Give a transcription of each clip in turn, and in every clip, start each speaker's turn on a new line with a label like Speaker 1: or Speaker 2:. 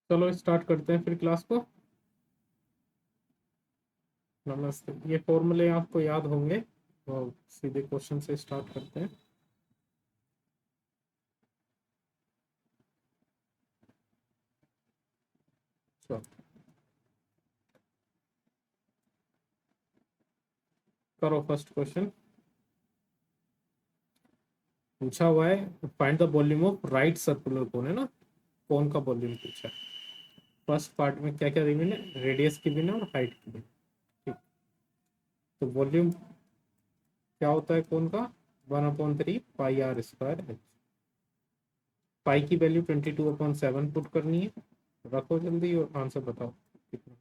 Speaker 1: चलो स्टार्ट करते हैं फिर क्लास को। नमस्ते। ये फॉर्मूले आपको याद होंगे और सीधे क्वेश्चन से स्टार्ट करते हैं। चलो करो फर्स्ट क्वेश्चन। पूछा हुआ है find the volume of right circular cone, है ना। कोन का वॉल्यूम पूछा है। फर्स्ट पार्ट में क्या क्या गिवन है, रेडियस की गिवन है और हाइट की गिवन। ठीक। तो वॉल्यूम क्या होता है कोन का, 1/3 पाई आर स्क्वायर एच। पाई की वैल्यू 22/7 पुट करनी है। रखो जल्दी और आंसर बताओ कितना।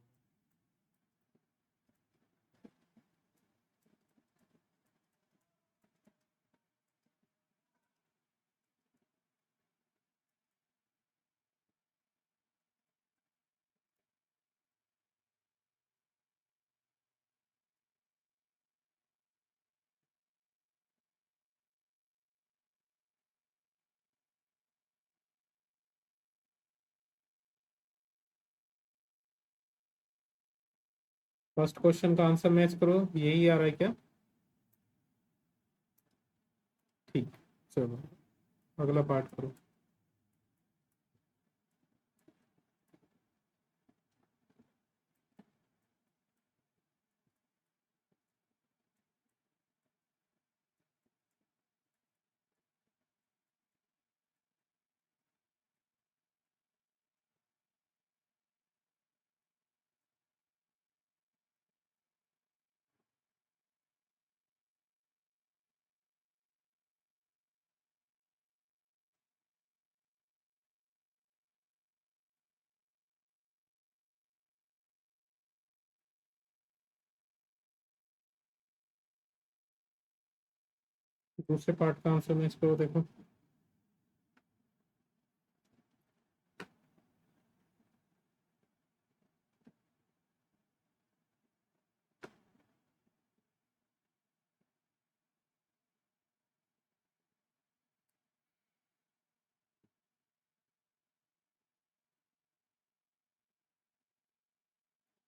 Speaker 1: फर्स्ट क्वेश्चन का आंसर मैच करो, यही आ रहा है क्या। ठीक। चलो अगला पार्ट करो। दूसरे पार्ट का आंसर मैच करो, देखो।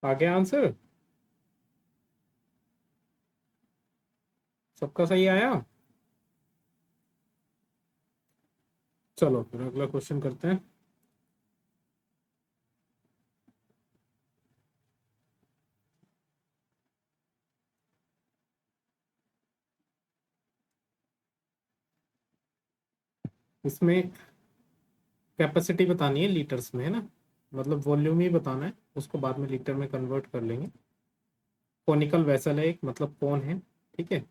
Speaker 1: आ गया आंसर, सबका सही आया। चलो फिर अगला क्वेश्चन करते हैं। इसमें कैपेसिटी बतानी है लीटर्स में, है ना। मतलब वॉल्यूम ही बताना है, उसको बाद में लीटर में कन्वर्ट कर लेंगे। कोनिकल वेसल है एक, मतलब कौन है। ठीक है।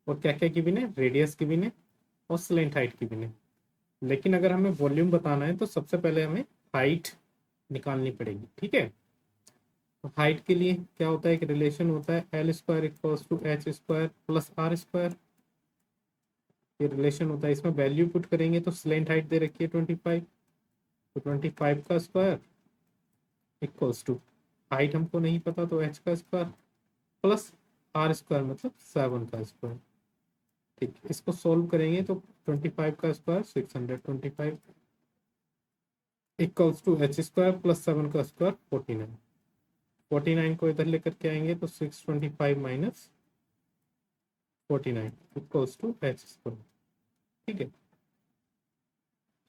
Speaker 1: और क्या क्या की भी है, रेडियस की भी है और स्लेंट हाइट की भी है। लेकिन अगर हमें वॉल्यूम बताना है तो सबसे पहले हमें हाइट निकालनी पड़ेगी। ठीक है। तो हाइट के लिए क्या होता है, एक रिलेशन होता है L² = H² प्लस R²। ये रिलेशन होता है, इसमें वैल्यू पुट करेंगे तो स्लेंट हाइट दे रखी है 25। तो 25 का स्क्वायर इक्वल्स टू, हाइट हमको नहीं पता तो एच का स्क्वायर प्लस R² मतलब 7 का स्क्वायर। ठीक, इसको सोल्व करेंगे तो 25 का square 625 equals to H² plus 7 का स्क्वायर 49। 49 को इधर लेकर के आएंगे तो 625 माइनस 49 इक्वल्स टू H²। ठीक है।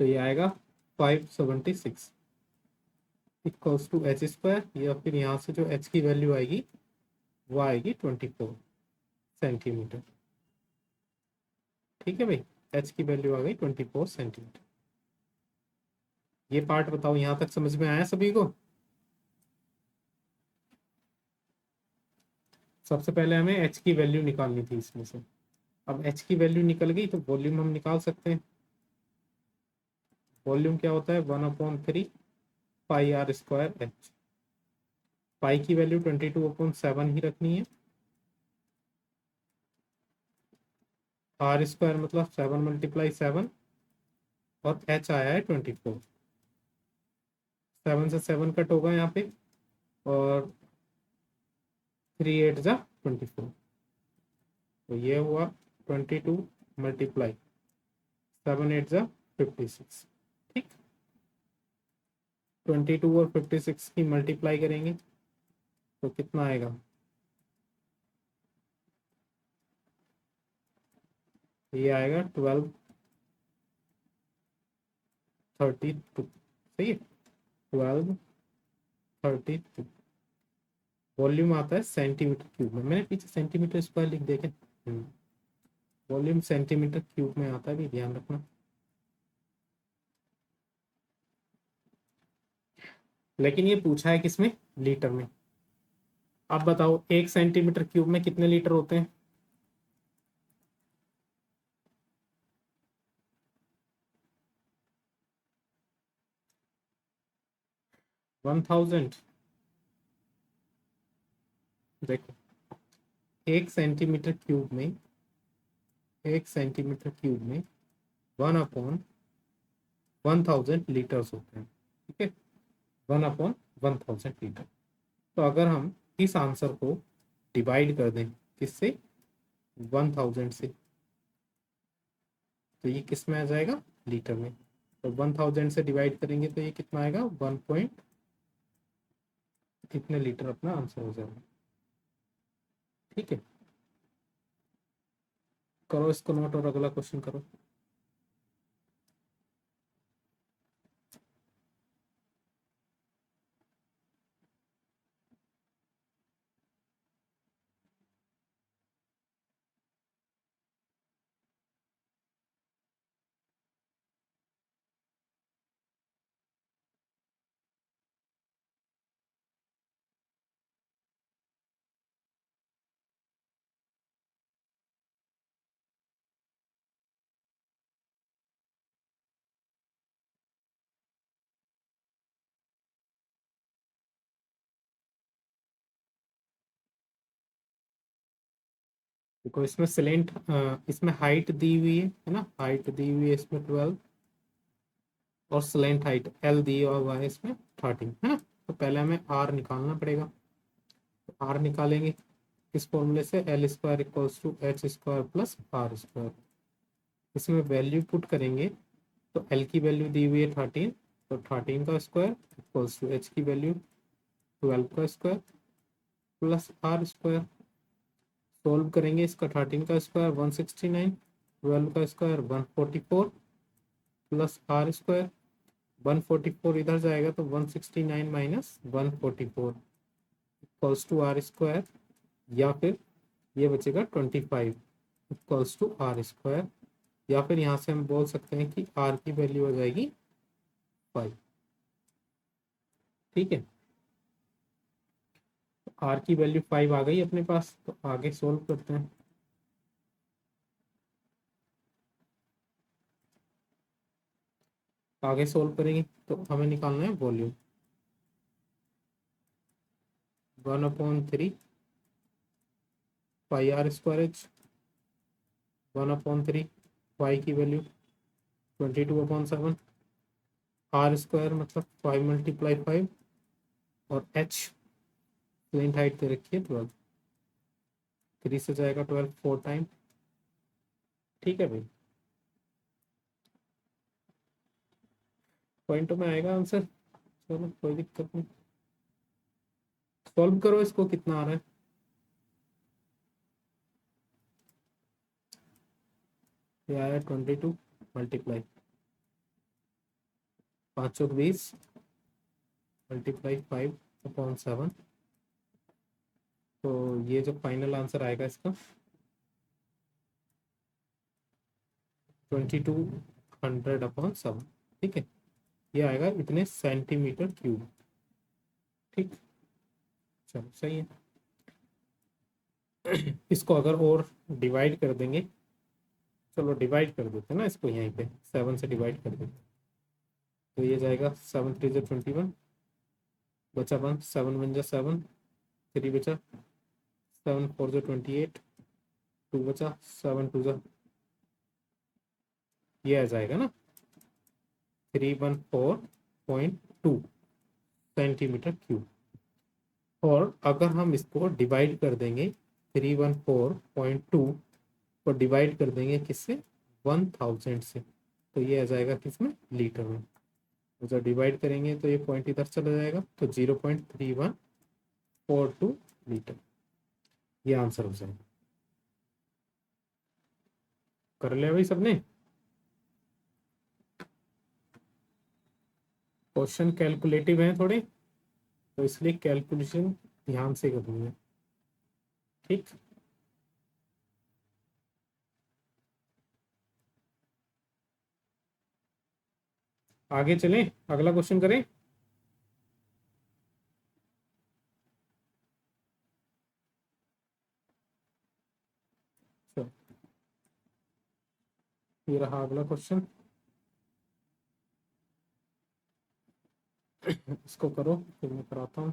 Speaker 1: तो ये आएगा 576 इक्वल्स टू H², या फिर यहाँ से जो H की वैल्यू आएगी वो आएगी 24 सेंटीमीटर। ठीक है भाई, H की वैल्यू आ गई 24 सेंटीमीटर। ये पार्ट बताओ, यहाँ तक समझ में आया सभी को। सबसे पहले हमें H की वैल्यू निकालनी थी इसमें से। अब H की वैल्यू निकल गई तो वॉल्यूम हम निकाल सकते हैं। वॉल्यूम क्या होता है, 1/3 पाई R² H। पाई की वैल्यू 22/7 ही रखनी है। R² मतलब 7 × 7 और H आया है 24। 7 से 7 कट होगा यहाँ पे और 3 × 8 = 24। तो ये हुआ 22 मल्टीप्लाई 7 × 8 = 56। ठीक। 22 और 56 की मल्टीप्लाई करेंगे तो कितना आएगा? ये आएगा 1232। सही है, 1232। वॉल्यूम आता है सेंटीमीटर क्यूब में, मैंने पीछे सेंटीमीटर स्क्वायर लिख दिया क्या? वॉल्यूम सेंटीमीटर क्यूब में आता है, भी ध्यान रखना। लेकिन ये पूछा है किसमें? लीटर में। अब बताओ 1 सेंटीमीटर क्यूब में कितने लीटर होते हैं? 1000। देखो 1 सेंटीमीटर क्यूब में 1/1000 लीटर्स होते हैं। ठीक है, 1/1000 लीटर। तो अगर हम इस आंसर को डिवाइड कर दें किससे? 1000 से, तो ये किस में आ जाएगा? लीटर में। तो 1000 से डिवाइड करेंगे तो ये कितना आएगा? 1 पॉइंट कितने लीटर अपना आंसर हो जाएगा। ठीक है, करो इसको नोट और अगला क्वेश्चन करो। देखो इसमें सिलेंट, इसमें हाइट दी हुई है ना, हाइट दी हुई है इसमें 12, और स्लेंट हाइट एल दिया हुआ है इसमें 13, है ना। तो पहले हमें आर निकालना पड़ेगा। तो आर निकालेंगे किस फॉर्मूले से? L square equals to H square plus R square. इसमें वैल्यू पुट करेंगे तो एल की वैल्यू दी हुई है 13, तो 13 का स्क्वायर इक्वल्स टू एच की वैल्यू 12 का square plus R square. Solve करेंगे इसका, 13 का स्क्वायर 169, 12 का स्क्वायर 144 प्लस आर स्क्वायर। 144 इधर जाएगा तो 169 minus 144 equals to R square, या फिर ये बचेगा 25 इक्वल्स टू आर स्क्वायर, या फिर यहाँ से हम बोल सकते हैं कि आर की वैल्यू हो जाएगी 5। ठीक है, आर की वैल्यू 5 आ गई अपने पास, तो आगे सोल्व करते हैं। आगे सोल्व करेंगे तो हमें निकालना है volume. 1/3 pi R square H, 1/3 pi की वैल्यू 22/7, आर स्क्वायर मतलब 5 × 5, और एच प्लेन हाइट दे रखी है 12, 3 से जाएगा 12 4 टाइम। ठीक है भाई, पॉइंटों में आएगा आंसर। चलो कोई दिक्कत नहीं, सॉल्व करो इसको, कितना आ रहा है? ये आया 22 मल्टीप्लाई 520 मल्टीप्लाई 5/7। तो ये जो फाइनल आंसर आएगा इसका 2200/7। ठीक है, ये आएगा इतने सेंटीमीटर क्यूब। ठीक, चलो सही है। इसको अगर और डिवाइड कर देंगे, चलो डिवाइड कर देते हैं ना इसको, यहीं पे 7 से डिवाइड कर देते हैं, तो ये जाएगा 7 3 21, बचा 1, 7 1 7, 3 बचा, 7 4 28, 2 बचा, 7 2 ये आ जाएगा ना 314.2 सेंटीमीटर क्यूब। और अगर हम इसको डिवाइड कर देंगे 314.2 को डिवाइड कर देंगे किससे? 1000 से, तो ये आ जाएगा किसमें? लीटर में। तो जब डिवाइड करेंगे तो ये पॉइंट इधर चला जाएगा, तो 0.3142 लीटर, ये आंसर हो जाएगा। कर लिया भाई सबने? क्वेश्चन कैलकुलेटिव हैं थोड़े, तो इसलिए कैलकुलेशन ध्यान से करनी है। ठीक, आगे चलें, अगला क्वेश्चन करें। चलो, ये रहा अगला क्वेश्चन। इसको करो, फिर मैं कराता हूँ।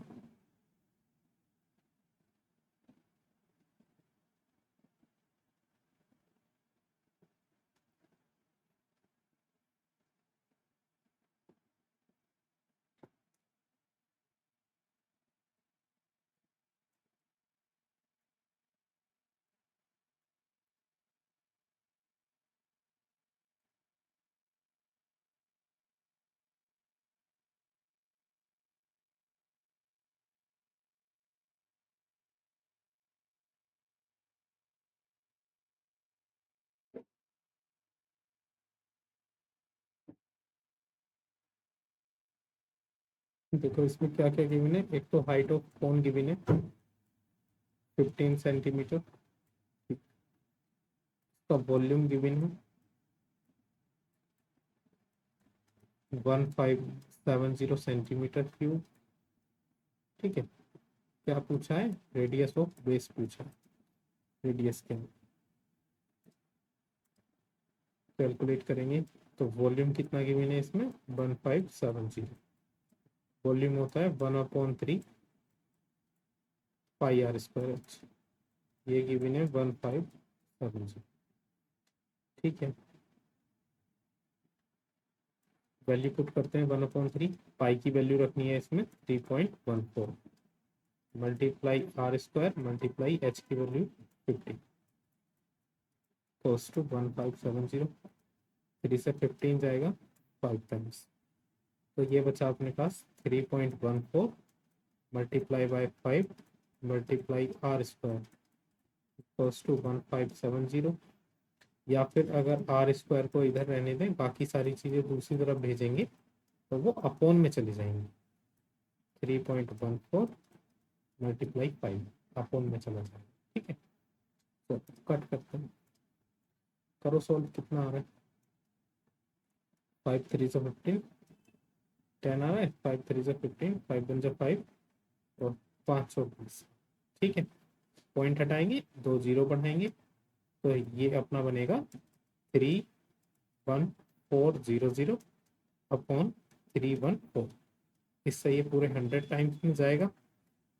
Speaker 1: देखो इसमें क्या क्या गिवन है। एक तो हाइट ऑफ कोन गिवन है 15 सेंटीमीटर, इसका वॉल्यूम गिवन है 1570 सेंटीमीटर क्यूब। ठीक है, क्या पूछा है? रेडियस ऑफ बेस पूछा है। रेडियस के कैलकुलेट करेंगे तो वॉल्यूम कितना गिवन है इसमें? 1570। वॉल्यूम होता है 1/3 पाई r²h, ये गिवन है 1570। ठीक है, वैल्यू पुट करते हैं 1/3। पाई की वैल्यू रखनी है इसमें 3.14, मल्टीप्लाई r² मल्टीप्लाई h की वैल्यू 50 close to 1570। 3 से 15 जाएगा 5 टाइम्स, तो ये बचा अपने पास 3.14 multiply by 5 multiply r² close to 1570। या फिर अगर r² को इधर रहने दें, बाकी सारी चीज़ें दूसरी तरफ भेजेंगे तो वो अपॉन में चली जाएंगी। 3.14 मल्टीप्लाई 5 अपॉन में चला जाएगा। ठीक है, तो कट करते हैं, करो सोल्व। कितना आ रहा है? 5 3 15, 10 आ रहा है। 5 3 15, 5 1 5 और 520। ठीक है, पॉइंट हटाएंगे, 2 जीरो बढ़ाएंगे, तो ये अपना बनेगा 31400 अपॉन 314। इससे ये पूरे 100 टाइम्स में जाएगा,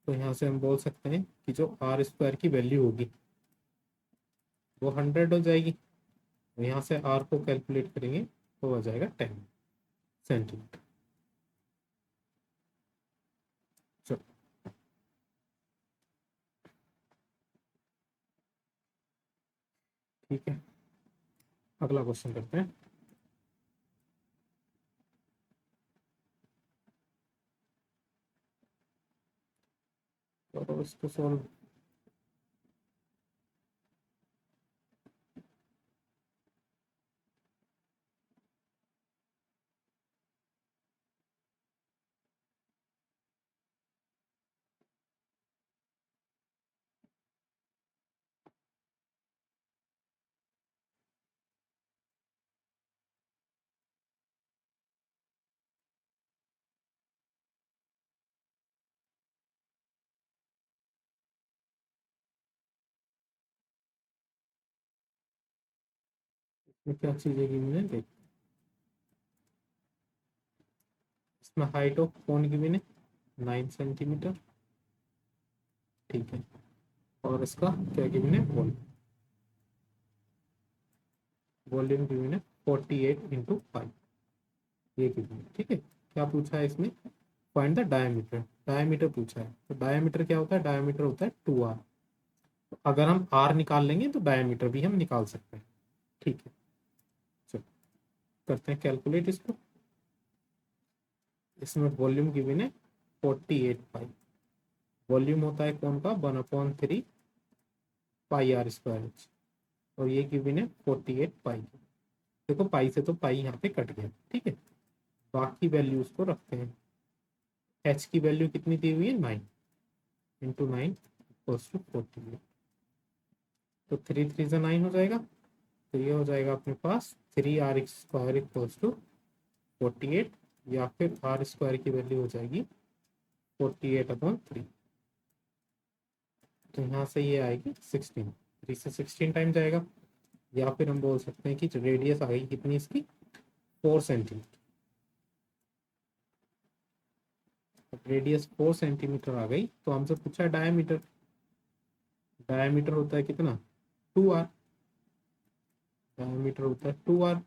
Speaker 1: तो यहाँ से हम बोल सकते हैं कि जो r² की वैल्यू होगी वो 100 हो जाएगी। तो यहाँ से r को कैलकुलेट करेंगे तो हो जाएगा 10 सेंटीमीटर। चलो, ठीक है, अगला क्वेश्चन करते हैं। तो इसको सॉल्व। इसमें क्या चीजें गिवन है देख। इसमें हाइट ऑफ कोन गिवन है 9 सेंटीमीटर। ठीक है, और इसका क्या गिवन है? वॉल्यूम गिवन है 48 × 5, ये गिवन है। ठीक है, क्या पूछा है इसमें? Find the diameter. डायमीटर पूछा है, तो डायमीटर क्या होता है? डायमीटर होता है 2r। अगर हम r निकाल लेंगे तो डायमीटर भी हम निकाल सकते हैं। ठीक है, चलो करते हैं कैलकुलेट इसको। इसमें वॉल्यूम गिवन है 48 पाई। वॉल्यूम होता है कौन का 1/3 पाई आर स्क्वायर एच, और ये गिवन है 48 पाई। देखो पाई से तो पाई यहाँ पे कट गया, ठीक है। बाकी वैल्यूज को रखते हैं। एच की वैल्यू कितनी दी हुई है 9 इंटू 9 इक्वल्स टू 48। तो 3 3 से 9 हो जाएगा, तो ये हो जाएगा अपने पास 3r स्क्वायर इक्वल्स टू 48, या फिर आर स्क्वायर की वैल्यू हो जाएगी 48/3। तो यहाँ से ये आएगी 16, 3 से 16 टाइम जाएगा। या फिर हम बोल सकते हैं कि रेडियस आ गई कितनी इसकी 4 सेंटीमीटर। रेडियस 4 सेंटीमीटर आ गई, तो हमसे पूछा डायमीटर। डायमीटर होता है कितना 2r। डायमीटर होता है 2r।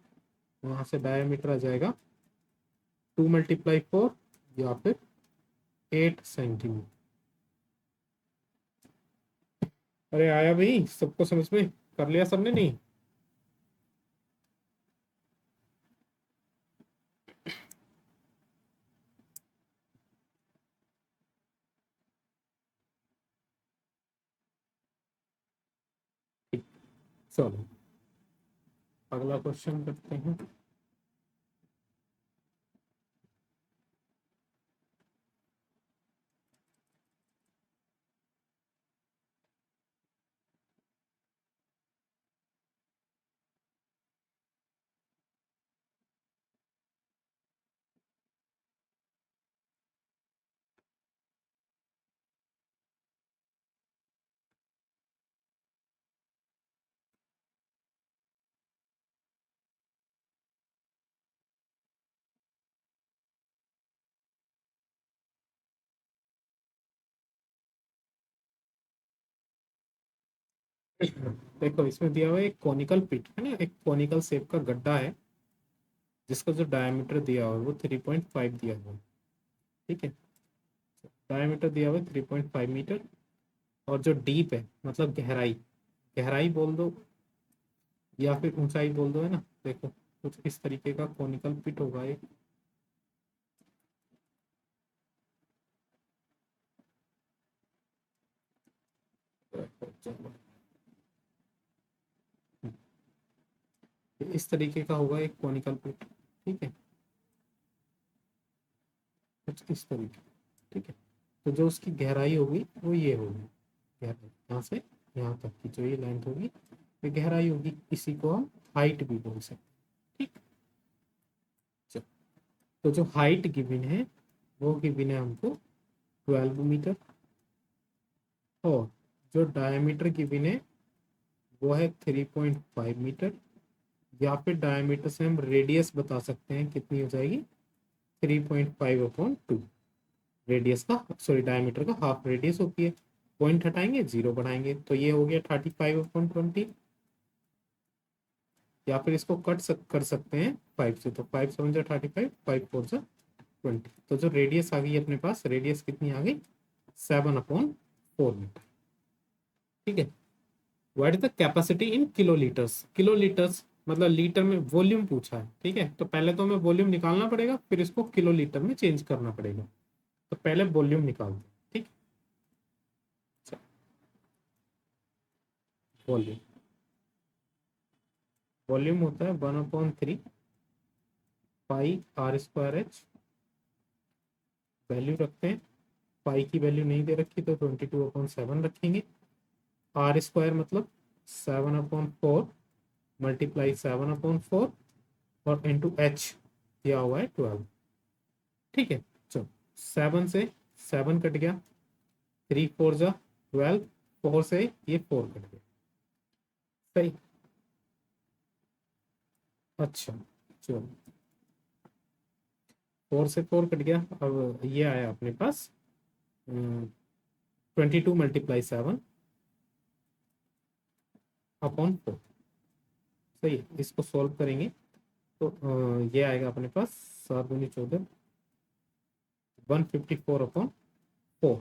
Speaker 1: वहां से डायमीटर आ जाएगा 2 × 4 या फिर 8 सेंटीमीटर। अरे आया भाई, सबको समझ में कर लिया सबने? नहीं ठीक, चलो अगला क्वेश्चन करते हैं। देखो इसमें दिया हुआ है एक कॉनिकल पिट है ना, एक कॉनिकल शेप का गड्ढा है, जिसका जो डायमीटर दिया हुआ है वो 3.5 दिया हुआ है, ठीक है। डायमीटर दिया हुआ है 3.5 मीटर, और जो डीप है मतलब गहराई, गहराई बोल दो या फिर ऊंचाई बोल दो, है ना। देखो कुछ इस तरीके का कॉनिकल पिट होगा ये। इस तरीके का होगा एक कॉनिकल पिट, ठीक है, कुछ इस तरीके, ठीक है। तो जो उसकी गहराई होगी वो ये होगी, गहराई यहाँ से यहाँ तक की जो ये लेंथ होगी ये गहराई होगी। इसी को हम हाइट भी बोल सकते हैं, ठीक। चलो, तो जो हाइट गिवन है वो गिवन है हमको 12 मीटर, और जो डायमीटर गिवन है वो है 3.5 मीटर। या फिर डायमीटर से हम रेडियस बता सकते हैं कितनी हो जाएगी 3.5/2। रेडियस का सॉरी डायमीटर का हाफ रेडियस होती है, पॉइंट हटाएंगे 0 बढ़ाएंगे, तो ये हो गया 35/20। या फिर इसको कर सकते हैं 5 से, तो 5 7 जा 35, 5 4 जा 20। तो जो रेडियस आ गई अपने पास, रेडियस कितनी आ गई 7/4 मीटर, ठीक है। What is the capacity in kilolitres. Kilolitres मतलब लीटर में वॉल्यूम पूछा है, ठीक है। तो पहले तो हमें वॉल्यूम निकालना पड़ेगा, फिर इसको किलोलीटर में चेंज करना पड़ेगा। तो पहले वॉल्यूम निकालते हैं, ठीक। वॉल्यूम, वॉल्यूम होता है 1/3 pi R square H. Value रखते हैं, पाई की वैल्यू नहीं दे रखी तो 22/7 रखेंगे। आर स्क्वायर मतलब 7/4 मल्टीप्लाई 7/4 और इंटू एच दिया हुआ है 12, ठीक है। चलो 7 से 7 कट गया, 3 4 जा 12, 4 से ये 4 कट गया, सही। अच्छा चलो 4 से 4 कट गया, अब ये आया अपने पास 22 × 7/4। सही है, इसको सॉल्व करेंगे तो ये आएगा अपने पास 7 दूनी 14, 154/4।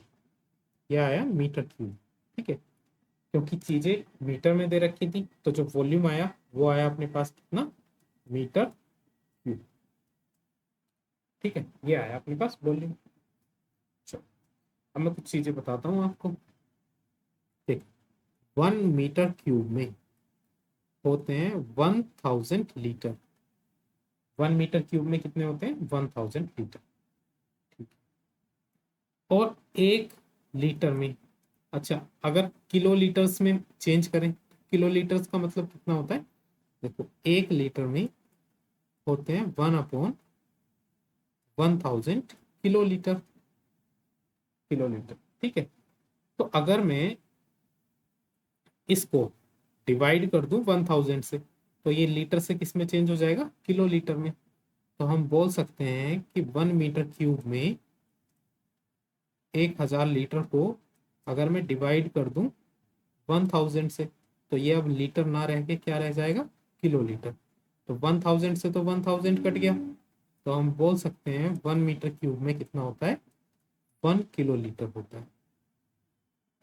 Speaker 1: ये आया मीटर क्यूब, ठीक है। क्योंकि चीजें मीटर में दे रखी थी, तो जो वॉल्यूम आया वो आया अपने पास कितना मीटर क्यूब, ठीक है, ये आया अपने पास वॉल्यूम। चलो अब मैं कुछ चीजें बताता हूँ आपको। ठीक, 1 मीटर क्यूब में होते हैं 1000 लीटर। 1 मीटर क्यूब में कितने होते हैं? 1000 लीटर। ठीक, और 1 लीटर में, अच्छा अगर किलो लीटर्स में चेंज करें, किलो लीटर्स का मतलब कितना होता है? देखो 1 लीटर में होते हैं 1/1000 किलो लीटर। किलो लीटर, ठीक है। तो अगर मैं इसको डिवाइड कर दूं 1000 से, तो ये लीटर से किस में चेंज हो जाएगा? किलो लीटर में। तो हम बोल सकते हैं कि 1 मीटर क्यूब में 1000 लीटर को अगर मैं डिवाइड कर दूं 1000 से, तो ये अब लीटर ना रह के क्या रह जाएगा? Kilo litre. तो 1000 से तो 1000 कट गया, तो हम बोल सकते हैं 1 मीटर क्यूब में कितना होता है? 1 किलो लीटर होता है।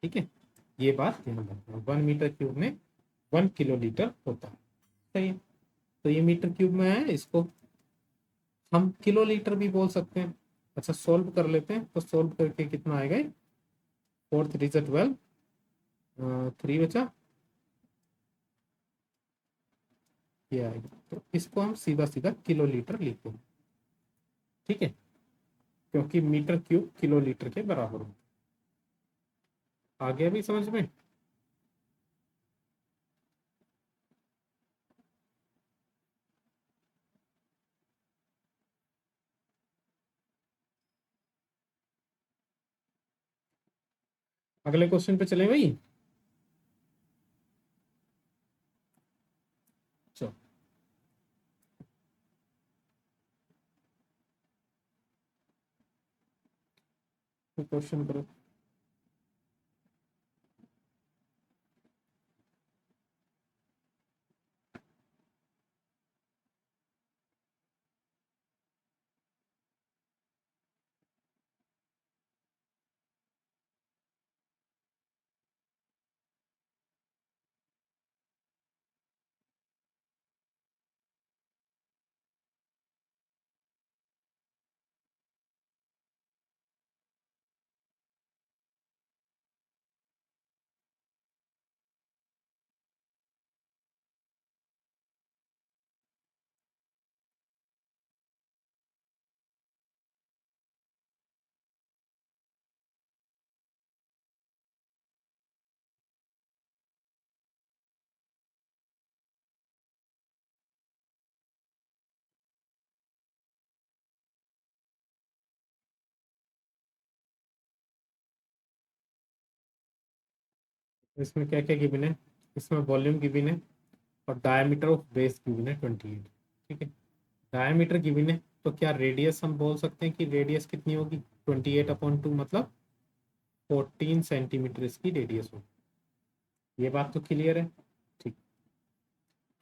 Speaker 1: ठीक है, ये बात ध्यान रखना, 1 मीटर क्यूब में 1 किलो लीटर होता है। सही है, तो ये मीटर क्यूब में है, इसको हम किलो लीटर भी बोल सकते हैं। अच्छा सोल्व कर लेते हैं, तो सोल्व करके कितना आएगा? 4 3 12, 3 बचा, ये आएगा। तो इसको हम सीधा सीधा किलो लीटर लिखते हैं। ठीक है, क्योंकि मीटर क्यूब किलो लीटर के बराबर हो। आ गया भी समझ में? अगले क्वेश्चन पे चले भाई। चलो क्वेश्चन करो। इसमें क्या क्या गिवन है? इसमें वॉल्यूम गिवन है और डायमीटर ऑफ बेस गिवन है 28। ठीक है, डायमीटर गिवन है, तो क्या रेडियस हम बोल सकते हैं कि रेडियस कितनी होगी? 28/2, मतलब 14 सेंटीमीटर इसकी रेडियस होगी। ये बात तो क्लियर है। ठीक,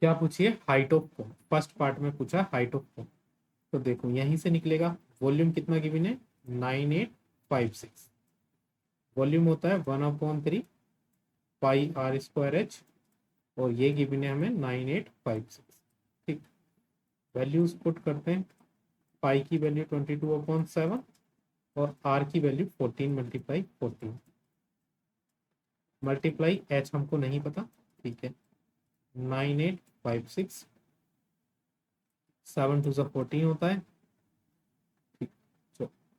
Speaker 1: क्या पूछिए? Height of cone. First part में पूछा हाइट ऑफ कोन, तो देखो यहीं से निकलेगा। वॉल्यूम कितना गिवन है? 9856। वॉल्यूम होता है 1/3 पाई r² h, और ये गिवन है हमें 9856। ठीक, वैल्यूज पुट करते हैं। पाई की वैल्यू 22/7 और आर की वैल्यू 14 × 14, मल्टीप्लाई एच हमको नहीं पता। ठीक है, 9856, 7 2 14 होता है। ठीक,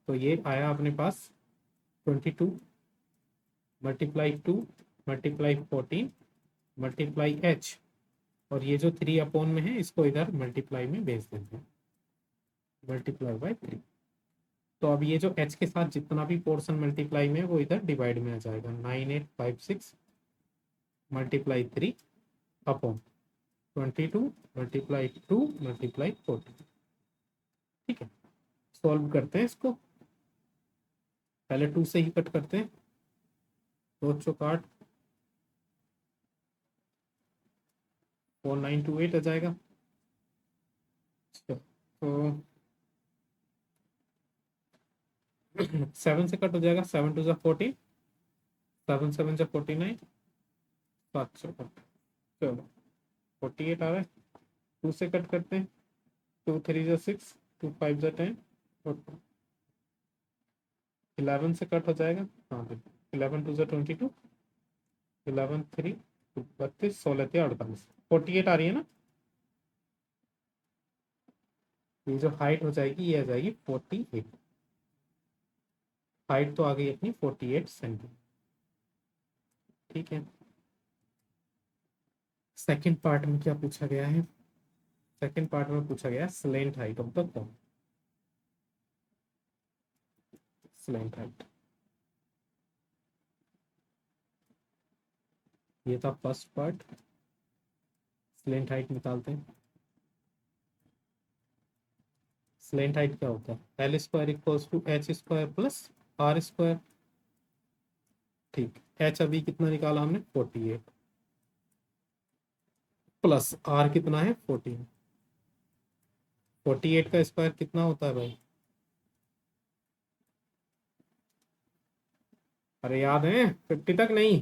Speaker 1: तो ये आया अपने पास 22 × 2 × 14 मल्टीप्लाई एच, और ये जो 3 में है इसको इधर मल्टीप्लाई में भेज देते हैं, मल्टीप्लाई बाय 3। तो अब ये जो एच के साथ जितना भी पोर्शन मल्टीप्लाई में है वो इधर डिवाइड में आ जाएगा। 9856 मल्टीप्लाई 3/22 × 2 × 14। ठीक है, सॉल्व करते हैं इसको। पहले 2 से ही कट करते हैं, 2 चौक 8, 4928 आ जाएगा। तो 7 से कट हो जाएगा, 7 2 14, 7 7 49, 7 चलो 48 आ रहा है। 2 से कट करते हैं, 2 3 6, 2 5 10, 11 से कट हो जाएगा। हाँ देखो 11 2 22, 11 3 32, 16 3 48, 48 आ रही है ना। ये जो हाइट हो जाएगी ये आ जाएगी 48। हाइट तो आ गई अपनी 48 सेंटीमीटर। ठीक है, सेकंड पार्ट में क्या पूछा गया है? सेकंड पार्ट में पूछा गया slant height of the cone. Slant height, ये था फर्स्ट पार्ट। स्लेंट हाइट निकालते हैं। स्लेंट हाइट क्या होता है? L square equals to H square plus R square. ठीक, एच अभी कितना निकाला हमने? 48 प्लस आर कितना है? 14। 48 का स्क्वायर कितना होता है भाई? अरे याद है? 50 तक नहीं?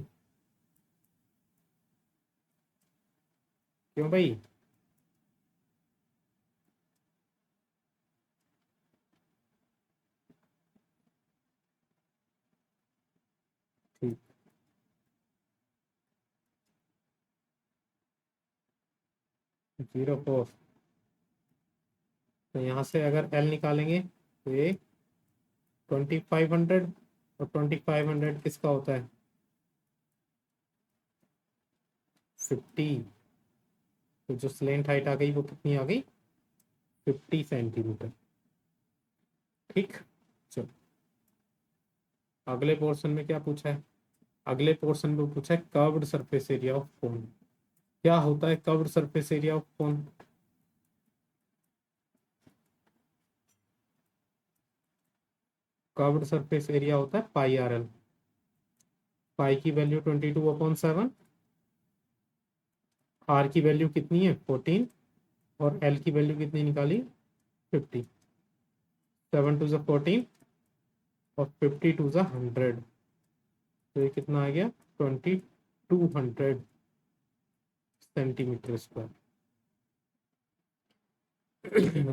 Speaker 1: क्यों भाई? ठीक, 0 4। तो यहाँ से अगर एल निकालेंगे तो ये 2500, और 2500 किसका होता है? 50। तो जो स्लेंट हाइट आ गई वो कितनी आ गई? 50 सेंटीमीटर। ठीक, चलो अगले पोर्शन में क्या पूछा है? अगले पोर्शन में पूछा है curved surface area of cone. क्या होता है curved surface area of cone? Curved surface area होता है पाई आर एल। पाई की वैल्यू 22/7, आर की वैल्यू कितनी है? 14, और एल की वैल्यू कितनी निकाली? 50। 7 2 14, और 50 2 100। तो ये कितना आ गया? 2200 सेंटीमीटर स्क्वायर।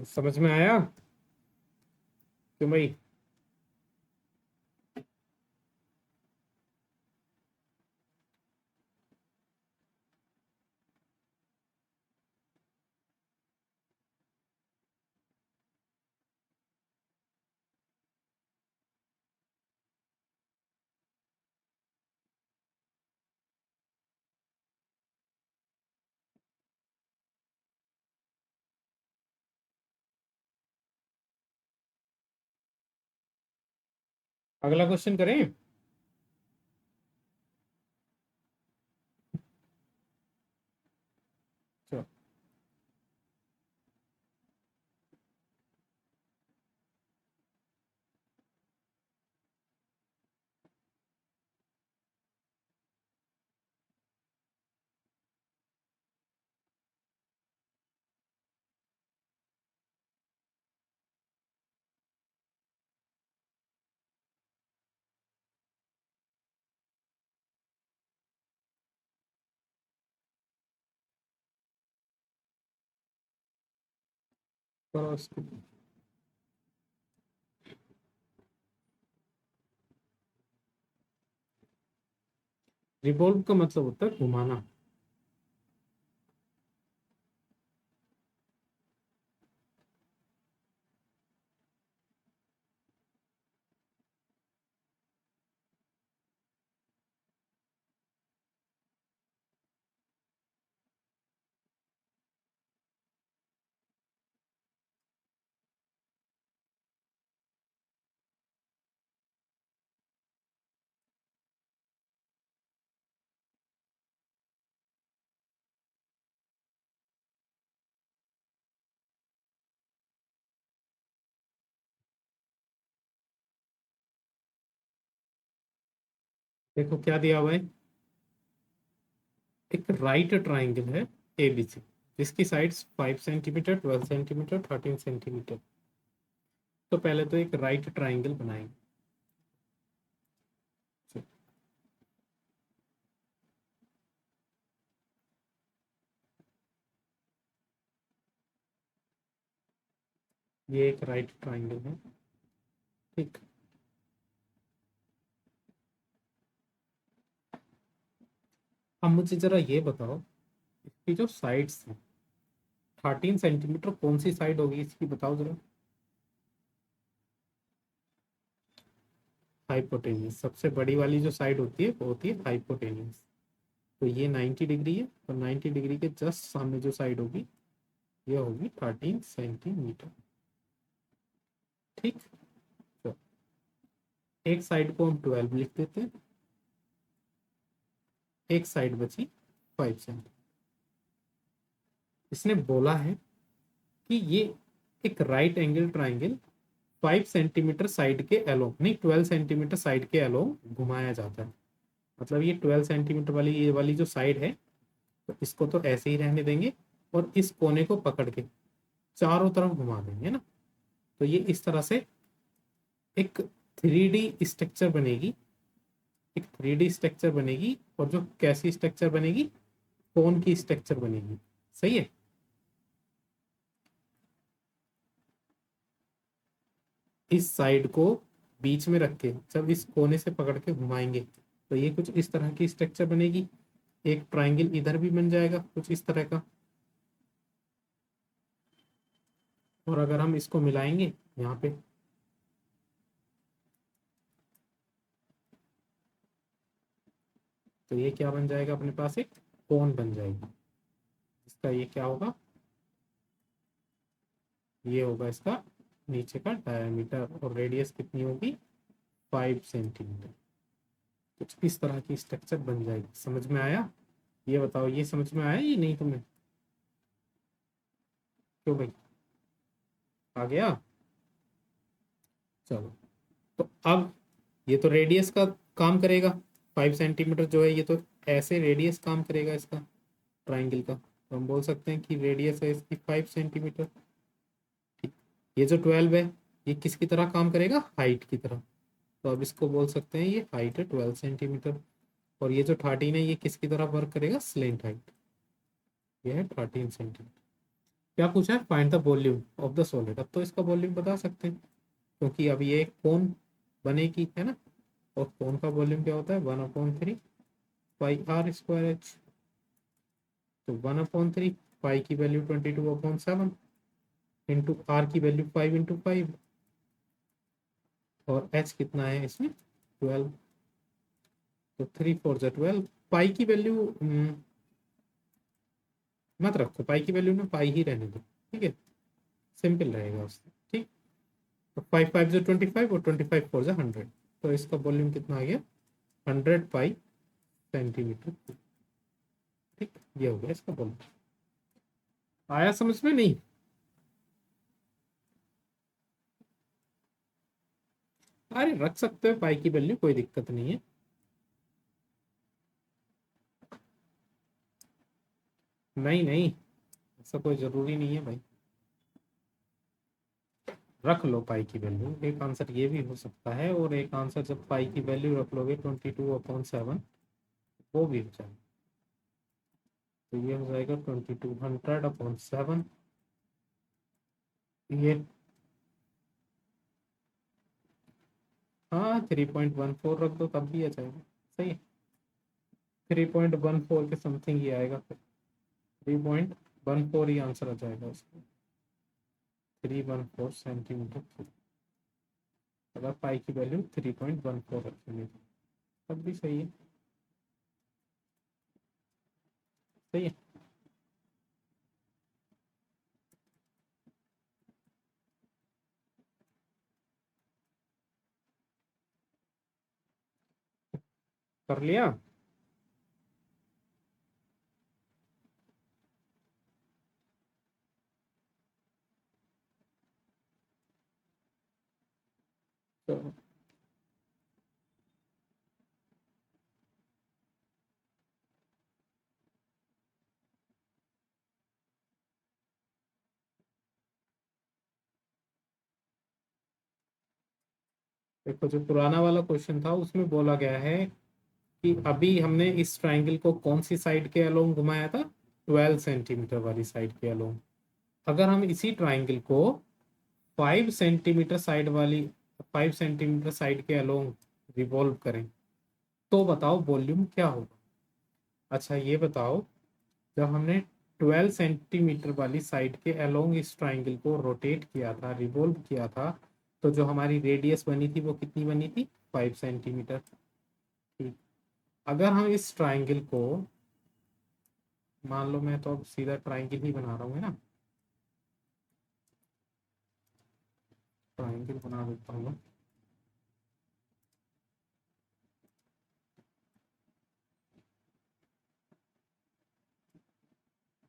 Speaker 1: समझ में आया क्यों भाई? अगला क्वेश्चन करें। चलो, करो इसको। रिवॉल्व का मतलब होता है घुमाना। देखो क्या दिया हुआ है। एक राइट ट्राइंगल है एबीसी, जिसकी साइड्स 5 सेंटीमीटर, 12 सेंटीमीटर, 13 सेंटीमीटर। तो पहले तो एक राइट ट्राइंगल बनाएंगे। ये एक राइट ट्राइंगल है। ठीक, अब मुझे जरा ये बताओ, इसकी जो साइड्स हैं 13 सेंटीमीटर, कौन सी साइड होगी इसकी, बताओ जरा। हाइपोटेन्यूज, सबसे बड़ी वाली जो साइड होती है वो होती है हाइपोटेन्यूज। तो ये 90 डिग्री है, तो 90 डिग्री के जस्ट सामने जो साइड होगी ये होगी 13 सेंटीमीटर। ठीक, तो एक साइड को हम 12 लिख देते हैं, एक साइड बची 5 सेंटीमीटर। इसने बोला है कि ये एक right angle triangle 5 centimetre side के अलोंग, नहीं 12 सेंटीमीटर साइड के अलोंग घुमाया जाता है। मतलब ये 12 सेंटीमीटर वाली ये वाली जो साइड है, तो इसको तो ऐसे ही रहने देंगे और इस कोने को पकड़ के चारों तरफ घुमा देंगे ना। तो ये इस तरह से एक 3D स्ट्रक्चर बनेगी, एक 3D स्ट्रक्चर बनेगी। और जो कैसी स्ट्रक्चर बनेगी, कोन की स्ट्रक्चर बनेगी। सही है। इस साइड को बीच में रख के जब इस कोने से पकड़ के घुमाएंगे तो ये कुछ इस तरह की स्ट्रक्चर बनेगी। एक ट्राइंगल इधर भी बन जाएगा कुछ इस तरह का। और अगर हम इसको मिलाएंगे यहाँ पे, तो ये क्या बन जाएगा, अपने पास एक कोन बन जाएगी। इसका ये क्या होगा, ये होगा इसका नीचे का डायमीटर, और रेडियस कितनी होगी, 5 सेंटीमीटर। कुछ इस तरह की स्ट्रक्चर बन जाएगी। समझ में आया? ये बताओ, ये समझ में आया या नहीं तुम्हें? क्यों भाई, आ गया? चलो, तो अब ये तो रेडियस का काम करेगा। 5 सेंटीमीटर जो है ये तो ऐसे रेडियस काम करेगा इसका, ट्राइंगल का। तो हम बोल सकते हैं कि रेडियस है इसकी 5 सेंटीमीटर। ठीक, ये जो 12 है ये किसकी तरह काम करेगा, हाइट की तरह। तो अब इसको बोल सकते हैं ये हाइट है 12 सेंटीमीटर। और ये जो 13 है ये किसकी तरह वर्क करेगा, स्लेंट हाइट। ये है 13 सेंटीमीटर। क्या पूछा है, find the volume of the solid. अब तो इसका वॉल्यूम बता सकते हैं क्योंकि अब ये एक कोन बनेगी, है ना। और कोन का वॉल्यूम क्या होता है, 1/3 पाई r स्क्वायर h। तो 1/3 पाई की वैल्यू 22/7 इंटू आर की वैल्यू 5 × 5, और h कितना है इसमें 12। तो 3 × 4 = 12। पाई की वैल्यू मत रखो, पाई की वैल्यू में पाई ही रहने दो, ठीक है, सिंपल रहेगा उससे। ठीक, तो 5 × 5 = 25 और 25 × 4 = 100। तो इसका वॉल्यूम कितना आ गया, 100 पाई सेंटीमीटर। ठीक, ये हो गया इसका वॉल्यूम। आया समझ में? नहीं? अरे रख सकते हो पाई की वैल्यू, कोई दिक्कत नहीं है। नहीं नहीं, ऐसा कोई जरूरी नहीं है भाई, रख लो पाई की वैल्यू। एक आंसर ये भी हो सकता है, और एक आंसर जब पाई की वैल्यू रख लोगे 22/7 वो भी हो जाएगा। तो ये हो जाएगा 2200/7। ये हाँ 3.14 रख दो तब भी आ जाएगा। सही है, 3.14 के समथिंग ही आएगा फिर। 3.14 ही आंसर आ जाएगा उसका। 314 सेंटीमीटर, अगर पाई की वैल्यू 3.14 रखेंगे तब भी सही है। सही है, कर लिया। तो देखो, जो पुराना वाला क्वेश्चन था उसमें बोला गया है कि अभी हमने इस ट्राइंगल को कौन सी साइड के अलोंग घुमाया था, 12 सेंटीमीटर वाली साइड के अलोंग। अगर हम इसी ट्राइंगल को 5 सेंटीमीटर साइड वाली 5 सेंटीमीटर साइड के अलोंग रिवॉल्व करें तो बताओ वॉल्यूम क्या होगा। अच्छा ये बताओ, जब हमने 12 सेंटीमीटर वाली साइड के अलोंग इस ट्राइंगल को रोटेट किया था, रिवॉल्व किया था, तो जो हमारी रेडियस बनी थी वो कितनी बनी थी? 5 सेंटीमीटर। ठीक। अगर हम इस ट्राइंगल को, मान लो मैं तो अब सीधा ट्राइंगल ही बना रहा हूँ, है ना, ट्राइंगल बना देता हूँ।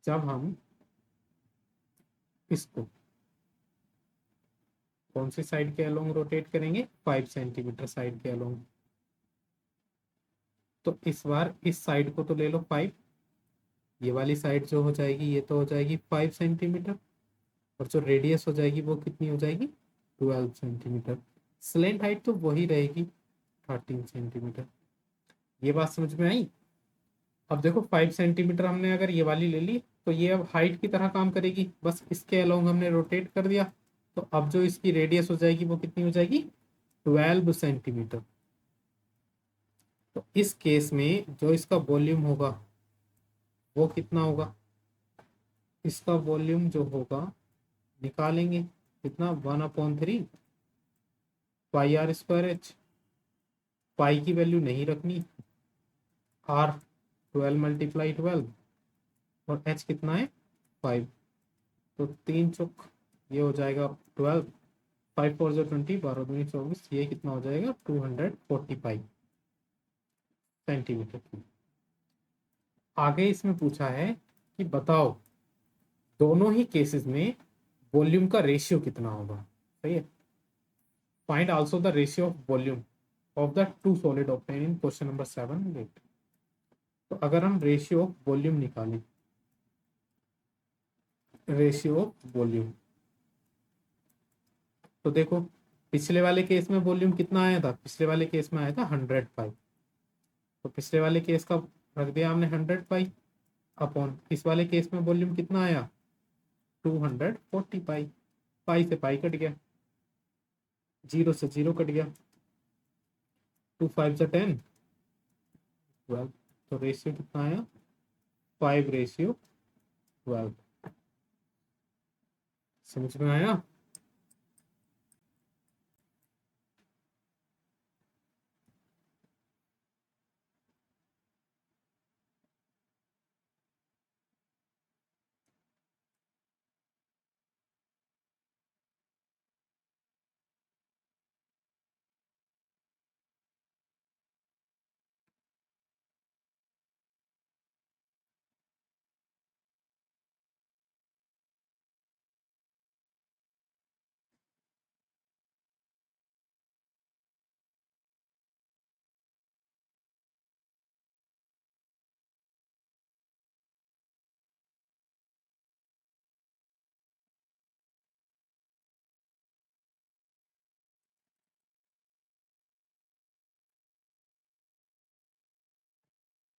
Speaker 1: जब हम इसको कौन सी साइड के अलोंग रोटेट करेंगे? 5 सेंटीमीटर साइड के अलोंग। तो इस बार इस साइड को तो ले लो 5, ये वाली साइड जो हो जाएगी ये तो हो जाएगी 5 सेंटीमीटर, और जो रेडियस हो जाएगी वो कितनी हो जाएगी? 12 सेंटीमीटर। स्लेंट हाइट तो वही रहेगी, 13 सेंटीमीटर। ये बात समझ में आई? अब देखो 5 सेंटीमीटर हमने अगर ये वाली ले ली तो ये अब हाइट की तरह काम करेगी, बस इसके अलोंग हमने रोटेट कर दिया। तो अब जो इसकी रेडियस हो जाएगी वो कितनी हो जाएगी? 12 सेंटीमीटर। तो इस केस में जो इसका वॉल्यूम होगा वो कितना होगा? इसका वॉल्यूम जो होगा निकालेंगे, कितना? 1/3 पाई आर स्क्वायर एच। पाई की वैल्यू नहीं रखनी, आर 12 × 12 और एच कितना है? 5। तो 3 चौक ये हो जाएगा 12, 5 4 20, 12 दूनी 24, ये कितना हो जाएगा? 245 सेंटीमीटर। आगे इसमें पूछा है कि बताओ दोनों ही केसेस में वॉल्यूम का रेशियो कितना होगा। सही है। Find also the ratio of volume of the two solid obtain in question number 7 8। तो अगर हम रेशियो ऑफ वॉल्यूम निकालें, रेशियो ऑफ वॉल्यूम, तो देखो पिछले वाले केस में वॉल्यूम कितना आया था? पिछले वाले केस में आया था 100 पाई। तो पिछले वाले केस का रख दिया हमने 100 पाई अपॉन इस वाले केस में वॉल्यूम कितना आया? 240 पाई। पाई से पाई कट गया, जीरो से जीरो कट गया, 2 5 × 10 12। तो रेशियो कितना आया? 5:12। समझ में आया?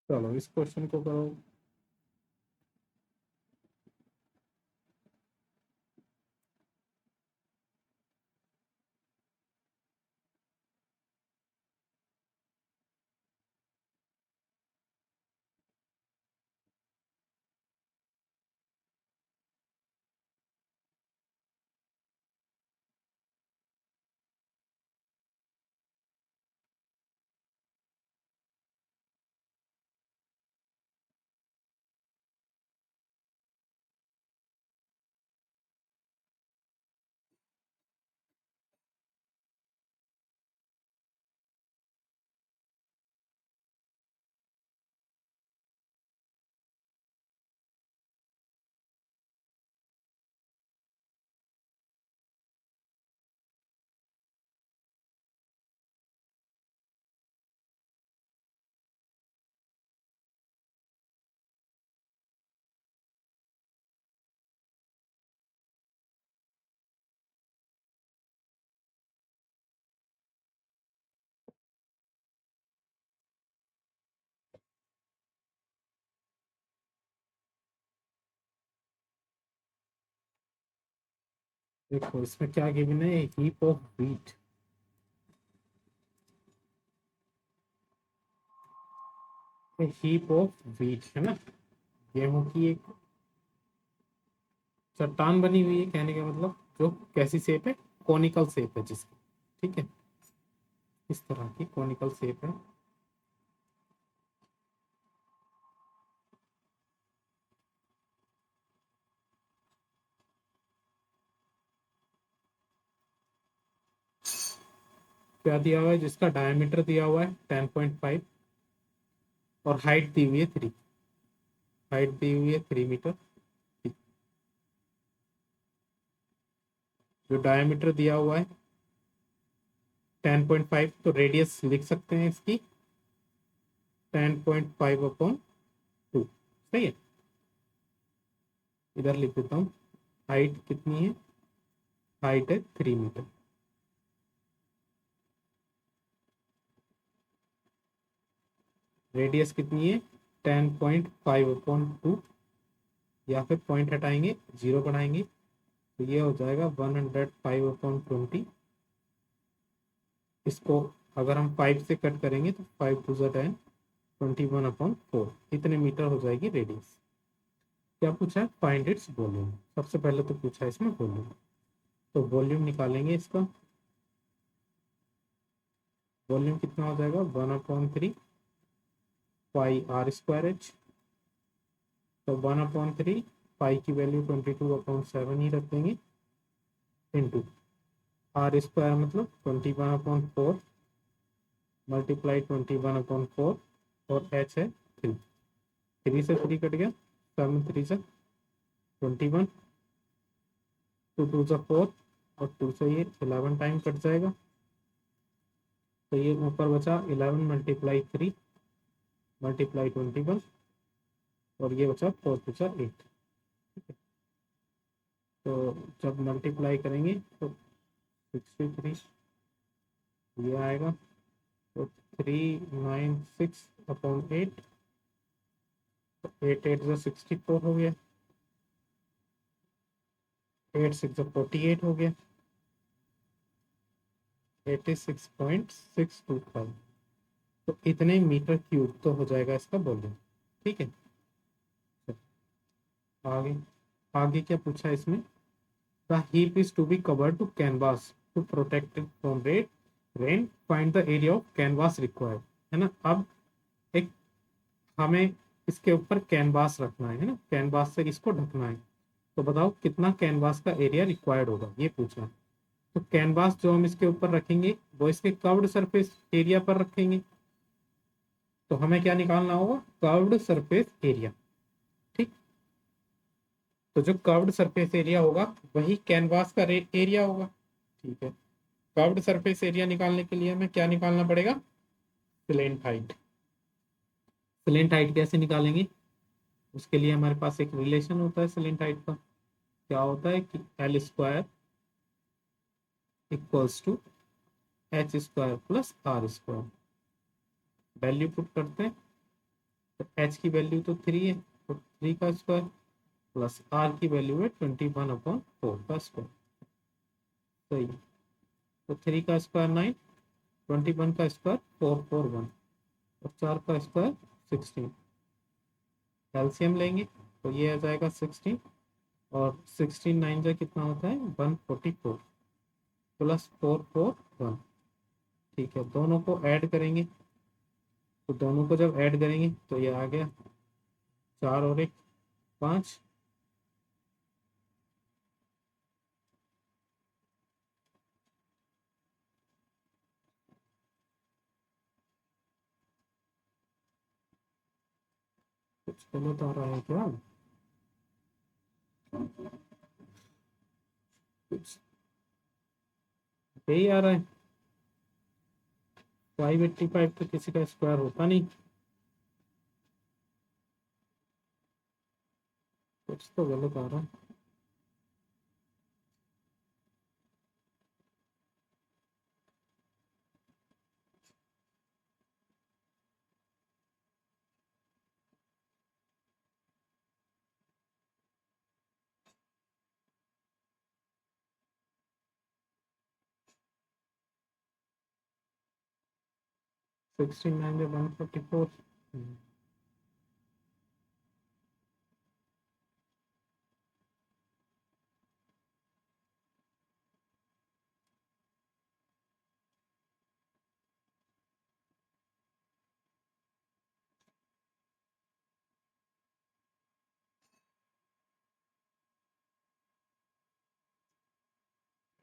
Speaker 1: चलो इस क्वेश्चन को करो। देखो इसमें क्या गिवन है, heap of wheat. Heap of wheat है ना, गेहूं की एक चट्टान बनी हुई है, कहने का मतलब जो कैसी शेप है, कॉनिकल शेप है जिसकी, ठीक है, इस तरह की कॉनिकल शेप है। क्या दिया हुआ है, जिसका डायमीटर दिया हुआ है 10.5 और हाइट दी हुई है 3, हाइट दी हुई है 3 मीटर। जो डायमीटर दिया हुआ है 10.5, तो रेडियस लिख सकते हैं इसकी 10.5/2, सही है। इधर लिख देता हूँ, हाइट कितनी है, हाइट है 3 मीटर। रेडियस कितनी है 10.5/2, या फिर पॉइंट हटाएंगे, जीरो बढ़ाएंगे, तो ये हो जाएगा 105/20। इसको अगर हम 5 से कट करेंगे तो 5 2 10, 21/4, इतने मीटर हो जाएगी रेडियस। क्या पूछा है, फाइंड इट्स वॉल्यूम। सबसे पहले तो पूछा है इसमें वॉल्यूम, तो वॉल्यूम निकालेंगे इसका। वॉल्यूम कितना हो जाएगा, 1/3 पाई r²h। तो 1/3, पाई की वैल्यू 22/7 ही रख देंगे, इंटू r² मतलब 21/4 मल्टीप्लाई 21/4, और h है 3, 3 से 3 कट गया, 7 3 से 21, 2 2 से 4, और 2 से ये 11 टाइम कट जाएगा, तो ये ऊपर बचा 11 मल्टीप्लाई 3 मल्टीप्लाई 21, और ये बचा 4 बचा 8। तो जब मल्टीप्लाई करेंगे तो 63 ये आएगा, तो 396/8, तो 8 8 जो 64 हो गया, 8 6 जो 48 हो गया, 86.625। तो इतने मीटर क्यूब तो हो जाएगा इसका वॉल्यूम, ठीक है। आगे, आगे क्या पूछा है इसमें, the heap is to be covered to canvas to protect it from rain, find the area of canvas required, है ना। अब एक हमें इसके ऊपर कैनवास रखना है ना, कैनवास से इसको ढकना है, तो बताओ कितना कैनवास का एरिया रिक्वायर्ड होगा, ये पूछा है। तो कैनवास जो हम इसके ऊपर रखेंगे वो इसके कर्व्ड सरफेस एरिया पर रखेंगे, तो हमें क्या निकालना होगा, कर्व्ड सरफेस एरिया, ठीक। तो जो कर्व्ड सरफेस एरिया होगा वही कैनवास का एरिया होगा, ठीक है। कर्व्ड सरफेस एरिया निकालने के लिए हमें क्या निकालना पड़ेगा, स्लेंट हाइट। स्लेंट हाइट कैसे निकालेंगे, उसके लिए हमारे पास एक रिलेशन होता है स्लेंट हाइट का। क्या होता है कि L² equals to h² plus r²। Value put करते हैं, तो h की वैल्यू तो 3 है, तो 3 का स्क्वायर, प्लस r की वैल्यू है 21/4 का स्क्वायर, सही है। तो 3 का स्क्वायर 9, 21 का स्क्वायर 441, और 4 का स्क्वायर 16। एलसीएम लेंगे तो ये आ जाएगा 16, और 16 9 जा कितना होता है 144, प्लस 441, ठीक है। दोनों को ऐड करेंगे, तो दोनों को जब ऐड करेंगे तो ये आ गया 4 और 1 5। कुछ गलत आ रहा है क्या, कुछ यही आ रहा है, 585 तो किसी का स्क्वायर होता नहीं, कुछ तो गलत आ रहा है। 69 144।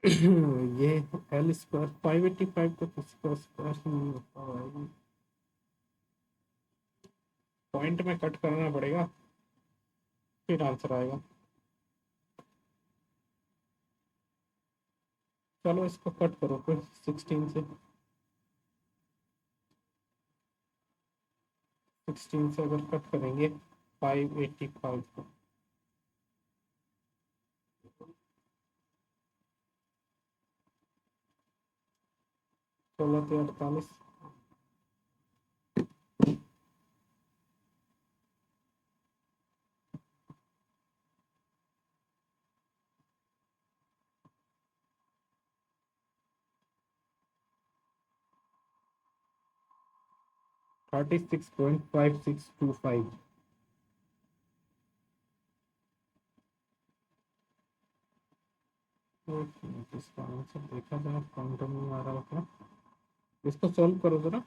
Speaker 1: ये एल स्क्वायर 585 को किसका स्क्वायर नहीं होता, पॉइंट में कट करना पड़ेगा फिर आंसर आएगा। चलो इसको कट करो फिर 16 से, 16 से अगर कट करेंगे 585 को, 16 से 48, 36.5625। इसका आंसर देखा जाए, काउंटर में आ रहा होगा, इसको सॉल्व करो जरा।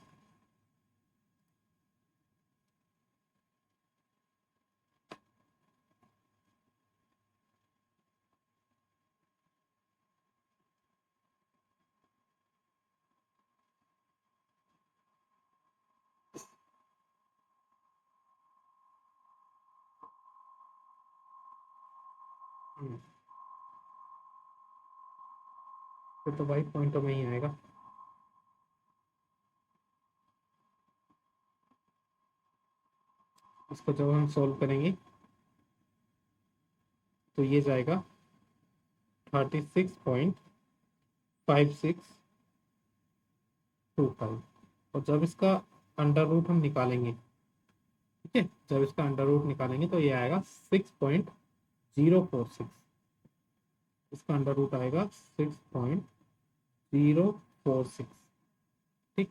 Speaker 1: फिर तो भाई पॉइंटों में ही आएगा। इसको जब हम सॉल्व करेंगे तो ये जाएगा 36.5625। और जब इसका अंडर रूट हम निकालेंगे, ठीक है, जब इसका अंडर रूट निकालेंगे तो ये आएगा 6.046। इसका अंडर रूट आएगा 6.046। ठीक,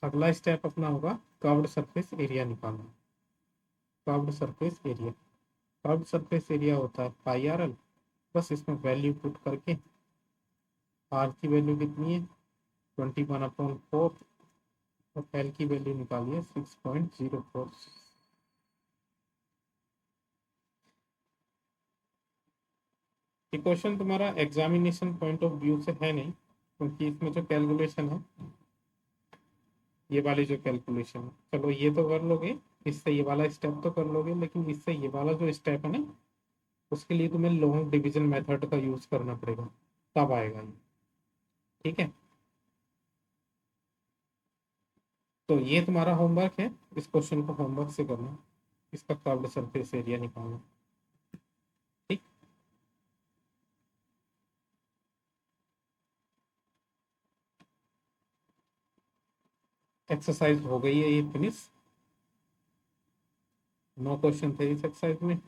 Speaker 1: अगला स्टेप अपना होगा कर्व्ड सरफेस एरिया निकालना। Curved surface area, curved surface area होता है पाई आर एल। बस इसमें वैल्यू पुट करके, आर की वैल्यू कितनी है 21/4, और एल की वैल्यू निकालिए 6.04। ये क्वेश्चन तुम्हारा एग्जामिनेशन पॉइंट ऑफ व्यू से है नहीं, क्योंकि इसमें जो कैलकुलेशन है, ये वाली जो कैलकुलेशन है, चलो ये तो कर लोगे, इससे ये वाला स्टेप तो कर लोगे, लेकिन इससे ये वाला जो स्टेप है ना, उसके लिए तुम्हें लॉन्ग डिवीजन मेथड का यूज करना पड़ेगा, तब आएगा ये। ठीक है, तो ये तुम्हारा होमवर्क है, इस क्वेश्चन को होमवर्क से करना, इसका कर्व्ड सरफेस एरिया निकालना। ठीक, एक्सरसाइज हो गई है ये फिनिश, 9 क्वेश्चन थे इस एक्सरसाइज में।